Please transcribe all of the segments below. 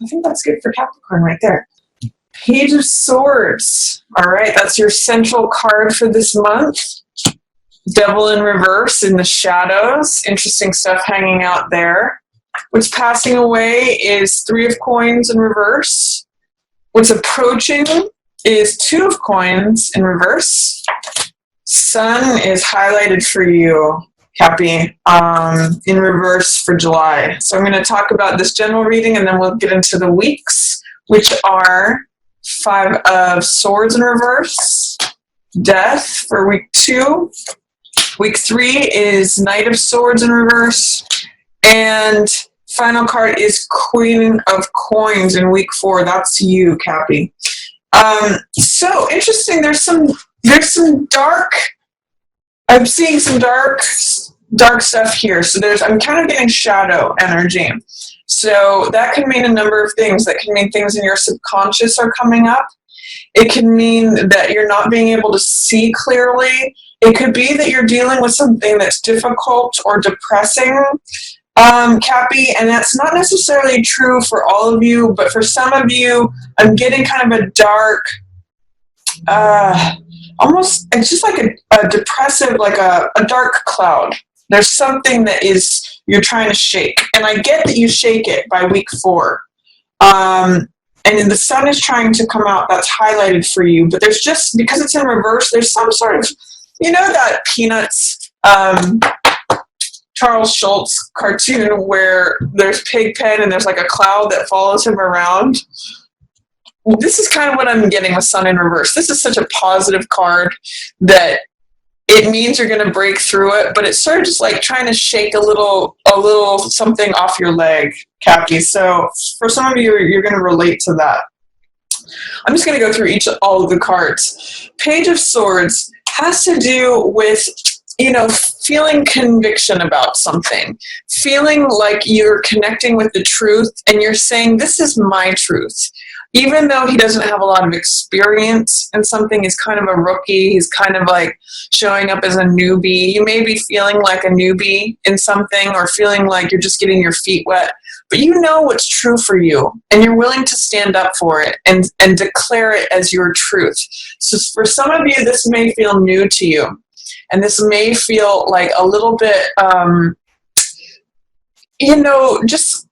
I think that's good for Capricorn right there. Page of Swords. All right, that's your central card for this month. Devil in reverse in the shadows. Interesting stuff hanging out there. What's passing away is Three of Coins in reverse. What's approaching is Two of Coins in reverse. Sun is highlighted for you, Cappy, in reverse for July. So I'm going to talk about this general reading, and then we'll get into the weeks, which are Five of Swords in reverse, Death for week 2. Week 3 is Knight of Swords in reverse, and final card is Queen of Coins in week 4. That's you, Cappy. So interesting. There's some dark. I'm seeing some dark stuff here. So I'm kind of getting shadow energy. So that can mean a number of things. That can mean things in your subconscious are coming up. It can mean that you're not being able to see clearly. It could be that you're dealing with something that's difficult or depressing, Cappy, and that's not necessarily true for all of you, but for some of you, I'm getting kind of a dark, almost, it's just like a depressive, like a dark cloud. There's something that you're trying to shake, and I get that you shake it by week 4. And the sun is trying to come out. That's highlighted for you, but there's just, because it's in reverse, there's some sort of, that Peanuts, Charles Schultz cartoon where there's Pigpen and there's like a cloud that follows him around. This is kind of what I'm getting with Sun in reverse. This is such a positive card that it means you're going to break through it, but it's sort of just like trying to shake a little something off your leg, Cappy. So for some of you, you're going to relate to that. I'm just going to go through all of the cards. Page of Swords has to do with, feeling conviction about something, feeling like you're connecting with the truth and you're saying, this is my truth. Even though he doesn't have a lot of experience in something, he's kind of a rookie, he's kind of like showing up as a newbie. You may be feeling like a newbie in something or feeling like you're just getting your feet wet, but you know what's true for you and you're willing to stand up for it and declare it as your truth. So for some of you, this may feel new to you, and this may feel like a little bit, just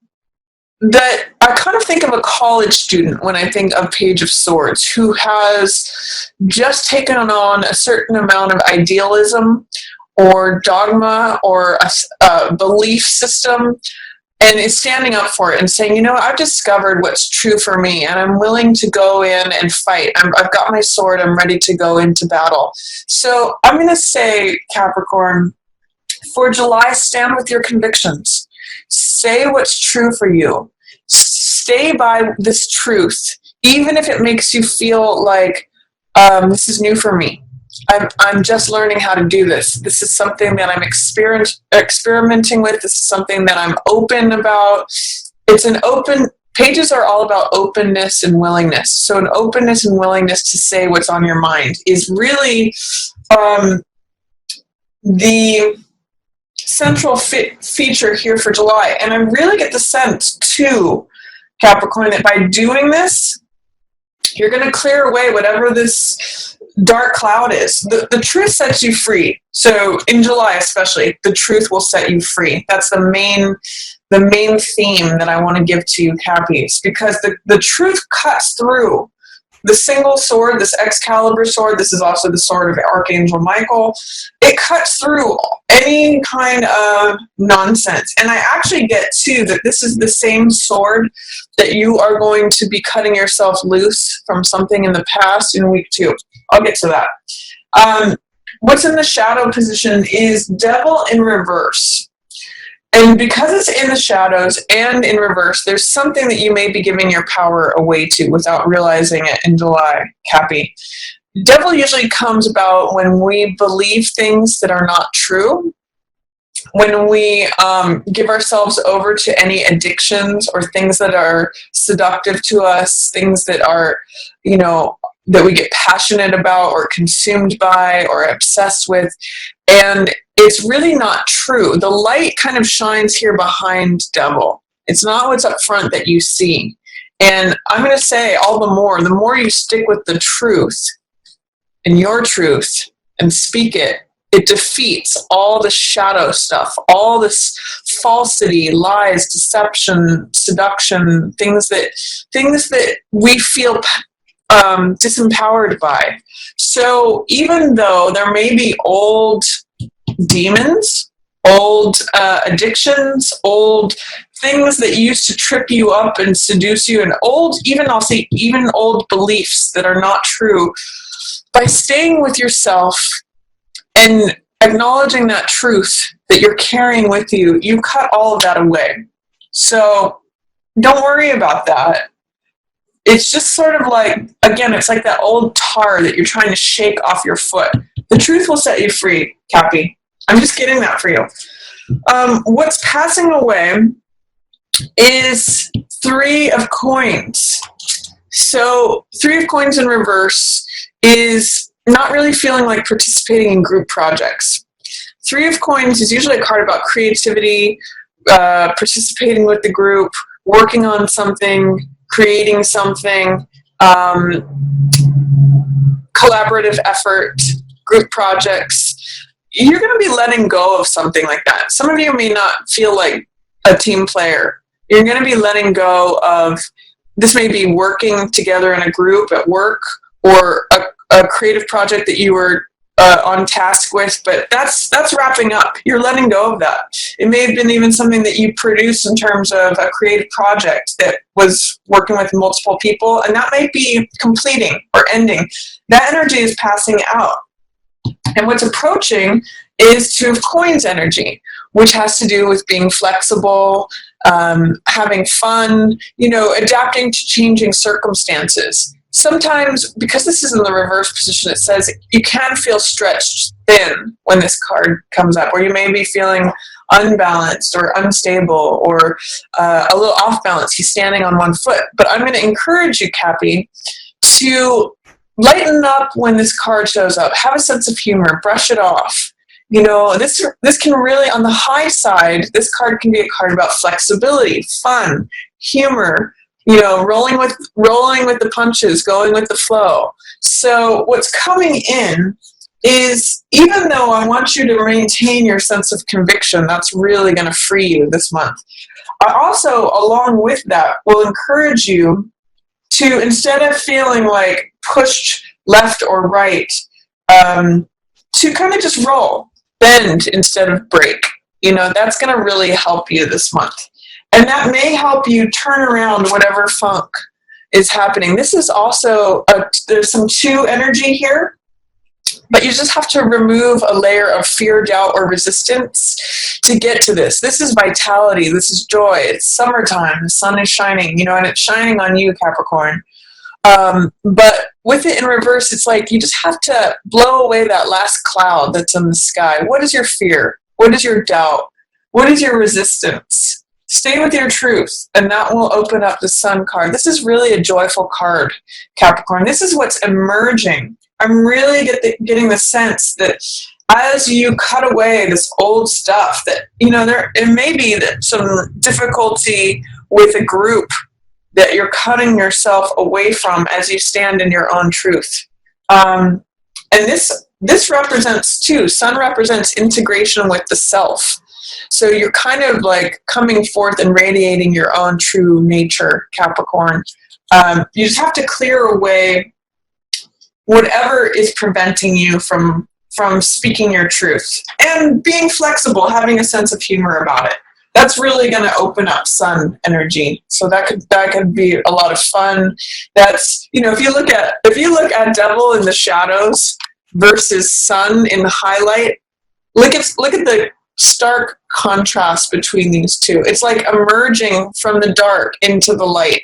that I kind of think of a college student when I think of Page of Swords who has just taken on a certain amount of idealism or dogma or a belief system and is standing up for it and saying, I've discovered what's true for me and I'm willing to go in and fight. I've got my sword. I'm ready to go into battle. So I'm going to say, Capricorn, for July, stand with your convictions. Say what's true for you. Stay by this truth, even if it makes you feel like this is new for me. I'm just learning how to do this. This is something that I'm experimenting with. This is something that I'm open about. Pages are all about openness and willingness. So an openness and willingness to say what's on your mind is really the central feature here for July. And I really get the sense, too, Capricorn, that by doing this, you're going to clear away whatever this dark cloud is. The truth sets you free. So in July especially, the truth will set you free. That's the main theme that I want to give to you, Cappies, because the truth cuts through. The single sword, this Excalibur sword, this is also the sword of Archangel Michael, it cuts through any kind of nonsense. And I actually get, too, that this is the same sword that you are going to be cutting yourself loose from something in the past in week 2. I'll get to that. What's in the shadow position is Devil in reverse. And because it's in the shadows and in reverse, there's something that you may be giving your power away to without realizing it in July, Cappy. Devil usually comes about when we believe things that are not true, when we give ourselves over to any addictions or things that are seductive to us, things that are, that we get passionate about or consumed by or obsessed with. And it's really not true. The light kind of shines here behind Devil. It's not what's up front that you see. And I'm going to say all the more you stick with the truth and your truth and speak it, it defeats all the shadow stuff, all this falsity, lies, deception, seduction, things that we feel disempowered by. So even though there may be old demons, old addictions, old things that used to trip you up and seduce you, and I'll say even old beliefs that are not true, by staying with yourself and acknowledging that truth that you're carrying with you, you cut all of that away. So don't worry about that. It's just sort of like, again, it's like that old tar that you're trying to shake off your foot. The truth will set you free, Cappy. I'm just getting that for you. What's passing away is 3 of coins. So 3 of coins in reverse is not really feeling like participating in group projects. 3 of coins is usually a card about creativity, participating with the group, working on something, creating something, collaborative effort, group projects. You're going to be letting go of something like that. Some of you may not feel like a team player. You're going to be letting go of, this may be working together in a group at work, or a creative project that you were on task with, but that's wrapping up. You're letting go of that. It may have been even something that you produced in terms of a creative project that was working with multiple people, and that might be completing or ending. That energy is passing out. And what's approaching is 2 of coins energy, which has to do with being flexible, having fun, adapting to changing circumstances. Sometimes, because this is in the reverse position, it says you can feel stretched thin when this card comes up, or you may be feeling unbalanced or unstable or a little off balance. He's standing on one foot. But I'm going to encourage you, Cappy, to lighten up when this card shows up. Have a sense of humor. Brush it off. This can really, on the high side, this card can be a card about flexibility, fun, humor, rolling with the punches, going with the flow. So what's coming in is, even though I want you to maintain your sense of conviction, that's really going to free you this month. I also, along with that, will encourage you to, instead of feeling like pushed left or right, to kind of just roll, bend instead of break. That's going to really help you this month. And that may help you turn around whatever funk is happening. This is also, there's some 2 energy here, but you just have to remove a layer of fear, doubt, or resistance to get to this. This is vitality. This is joy. It's summertime. The sun is shining, and it's shining on you, Capricorn. But with it in reverse, it's like you just have to blow away that last cloud that's in the sky. What is your fear? What is your doubt? What is your resistance? Stay with your truth, and that will open up the Sun card. This is really a joyful card, Capricorn. This is what's emerging. I'm really getting the sense that as you cut away this old stuff, that, it may be that some difficulty with a group that you're cutting yourself away from as you stand in your own truth. And this represents, too, Sun represents integration with the self. So you're kind of like coming forth and radiating your own true nature, Capricorn. You just have to clear away whatever is preventing you from speaking your truth, and being flexible, having a sense of humor about it. That's really going to open up Sun energy. So that could be a lot of fun. That's, if you look at Devil in the shadows versus Sun in the highlight, look at the stark contrast between these 2. It's like emerging from the dark into the light,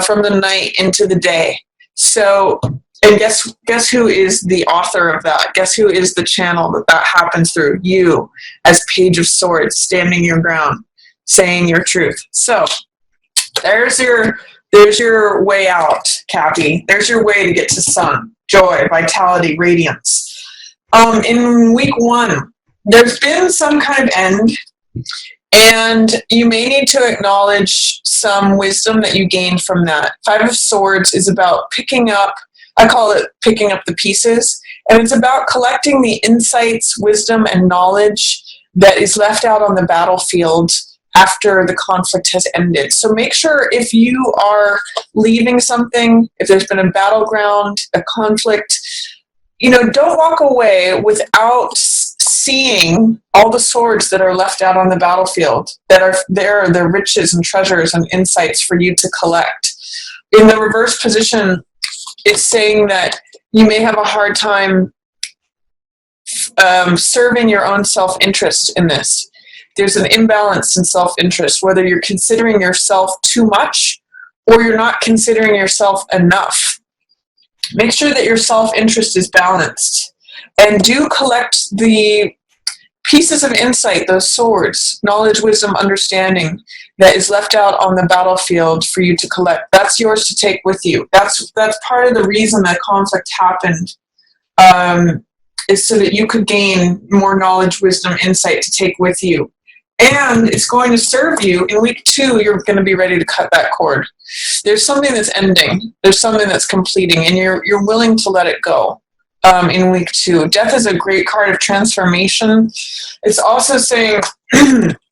from the night into the day. So, and guess who is the author of that? Guess who is the channel that happens through? You, as Page of Swords, standing your ground, saying your truth. So there's your way out, Cappy. There's your way to get to Sun, joy, vitality, radiance. In week 1, there's been some kind of end, And you may need to acknowledge some wisdom that you gained from that. Five of Swords is about picking up, I call it picking up the pieces, and it's about collecting the insights, wisdom, and knowledge that is left out on the battlefield after the conflict has ended. So make sure if you are leaving something, if there's been a battleground, a conflict, don't walk away without seeing all the swords that are left out on the battlefield, that are there, the riches and treasures and insights for you to collect. In the reverse position, it's saying that you may have a hard time serving your own self-interest in this. There's an imbalance in self-interest, whether you're considering yourself too much or you're not considering yourself enough. Make sure that your self-interest is balanced, and do collect the pieces of insight, those swords, knowledge, wisdom, understanding that is left out on the battlefield for you to collect. That's yours to take with you. That's part of the reason that conflict happened, is so that you could gain more knowledge, wisdom, insight to take with you. And it's going to serve you. In week 2, you're going to be ready to cut that cord. There's something that's ending. There's something that's completing, and you're willing to let it go in week 2. Death is a great card of transformation. It's also saying,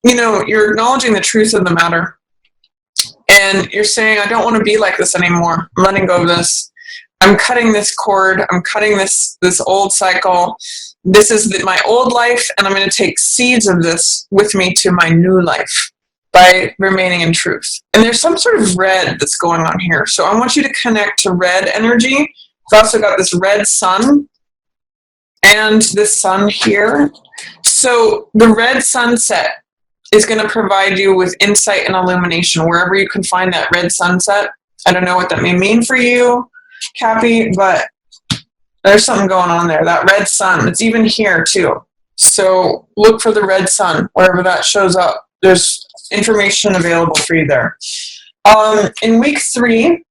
you're acknowledging the truth of the matter. And you're saying, I don't want to be like this anymore. I'm letting go of this. I'm cutting this cord. I'm cutting this old cycle. This is my old life, and I'm going to take seeds of this with me to my new life by remaining in truth. And there's some sort of red that's going on here. So I want you to connect to red energy. I've also got this red sun and this sun here. So the red sunset is going to provide you with insight and illumination wherever you can find that red sunset. I don't know what that may mean for you, Cappy, but there's something going on there. That red sun, it's even here too. So look for the red sun wherever that shows up. There's information available for you there. In week 3,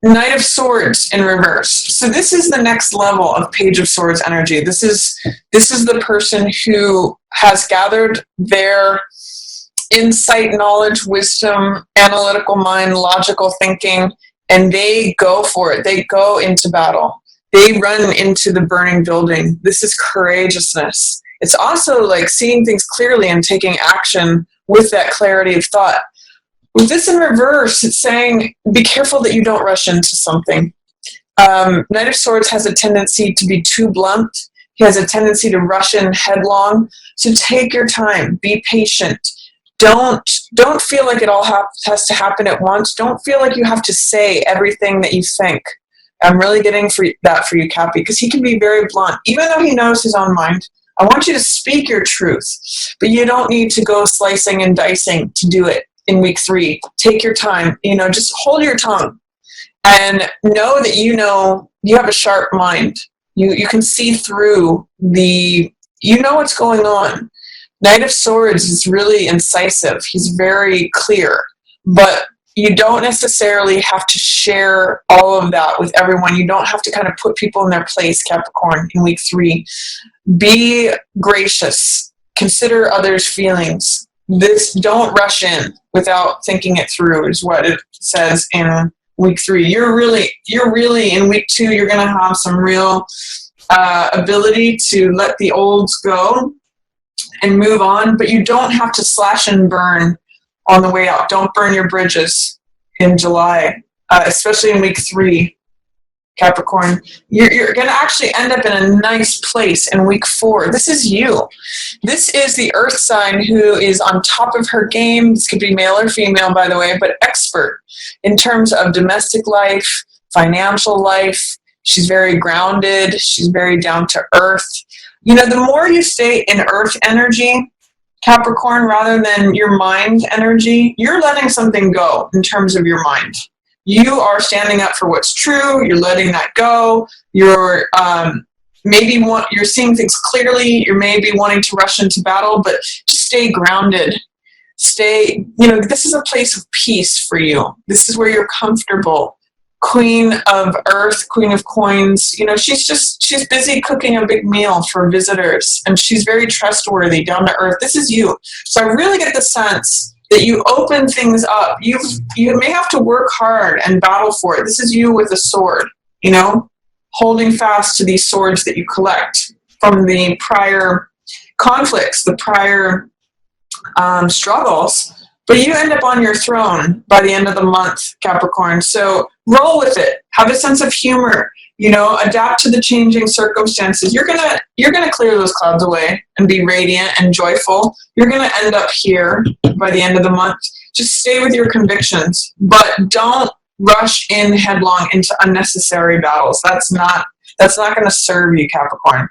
Knight of Swords in reverse. So this is the next level of Page of Swords energy. This is the person who has gathered their insight, knowledge, wisdom, analytical mind, logical thinking, and they go for it. They go into battle. They run into the burning building. This is courageousness. It's also like seeing things clearly and taking action with that clarity of thought. With this in reverse, it's saying, be careful that you don't rush into something. Knight of Swords has a tendency to be too blunt. He has a tendency to rush in headlong. So take your time. Be patient. Don't feel like it all has to happen at once. Don't feel like you have to say everything that you think. I'm really getting that for you, Cappy, because he can be very blunt. Even though he knows his own mind, I want you to speak your truth, but you don't need to go slicing and dicing to do it in week 3. Take your time. Just hold your tongue and know that you have a sharp mind. You can see through what's going on. Knight of Swords is really incisive. He's very clear, but you don't necessarily have to share all of that with everyone. You don't have to kind of put people in their place, Capricorn, in week 3. Be gracious. Consider others' feelings. Don't rush in without thinking it through is what it says in week 3. You're really in week 2, you're going to have some real ability to let the olds go and move on, but you don't have to slash and burn on the way out. Don't burn your bridges in July, especially in week 3, Capricorn. You're going to actually end up in a nice place in week 4. This is you. This is the earth sign who is on top of her game. This could be male or female, by the way, but expert in terms of domestic life, financial life. She's very grounded. She's very down to earth. The more you stay in earth energy, Capricorn, rather than your mind energy, you're letting something go in terms of your mind. You are standing up for what's true. You're letting that go. You're you're seeing things clearly. You're maybe wanting to rush into battle, but just stay grounded. This is a place of peace for you. This is where you're comfortable. Queen of Earth, Queen of Coins. You know, she's busy cooking a big meal for visitors, and she's very trustworthy, down to earth. This is you. So I really get the sense that you open things up. You may have to work hard and battle for it. This is you with a sword, you know, holding fast to these swords that you collect from the prior conflicts, the prior struggles. But you end up on your throne by the end of the month, Capricorn. So roll with it. Have a sense of humor. You know, adapt to the changing circumstances. You're gonna clear those clouds away and be radiant and joyful. You're gonna end up here by the end of the month. Just stay with your convictions, but don't rush in headlong into unnecessary battles. That's not going to serve you, Capricorn.